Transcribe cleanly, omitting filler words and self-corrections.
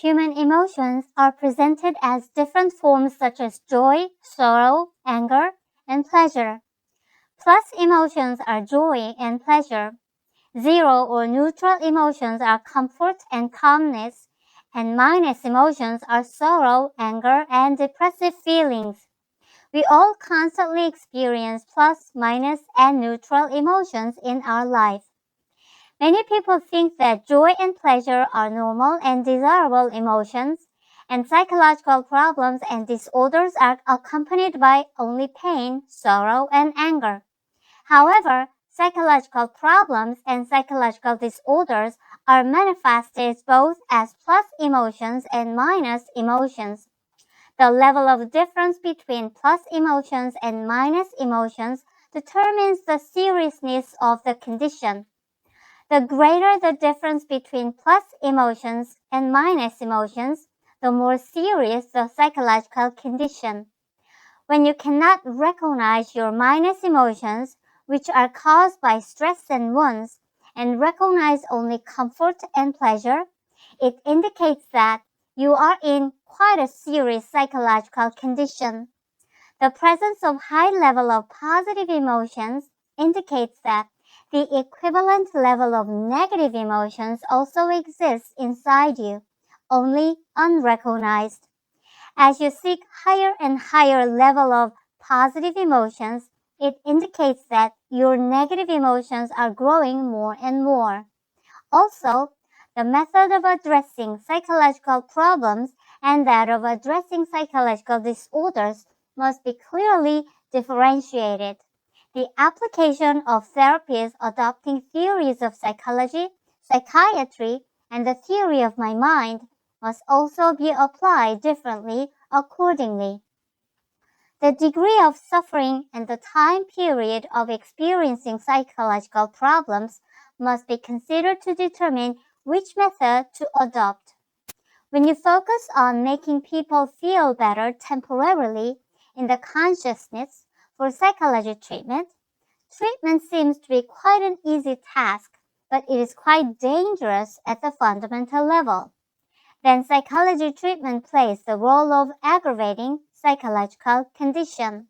Human emotions are presented as different forms such as joy, sorrow, anger, and pleasure. Plus emotions are joy and pleasure. Zero or neutral emotions are comfort and calmness, and minus emotions are sorrow, anger, and depressive feelings. We all constantly experience plus, minus, and neutral emotions in our life. Many people think that joy and pleasure are normal and desirable emotions, and psychological problems and disorders are accompanied by only pain, sorrow, and anger. However, psychological problems and psychological disorders are manifested both as plus emotions and minus emotions. The level of difference between plus emotions and minus emotions determines the seriousness of the condition. The greater the difference between plus emotions and minus emotions, the more serious the psychological condition. When you cannot recognize your minus emotions, which are caused by stress and wounds, and recognize only comfort and pleasure, it indicates that you are in quite a serious psychological condition. The presence of high level of positive emotions indicates that the equivalent level of negative emotions also exists inside you, only unrecognized. As you seek higher and higher level of positive emotions, it indicates that your negative emotions are growing more and more. Also, the method of addressing psychological problems and that of addressing psychological disorders must be clearly differentiated. The application of therapies adopting theories of psychology, psychiatry, and the theory of my mind must also be applied differently accordingly. The degree of suffering and the time period of experiencing psychological problems must be considered to determine which method to adopt. When you focus on making people feel better temporarily in the consciousness for psychology treatment seems to be quite an easy task, but it is quite dangerous at the fundamental level. Then psychology treatment plays the role of aggravating psychological condition.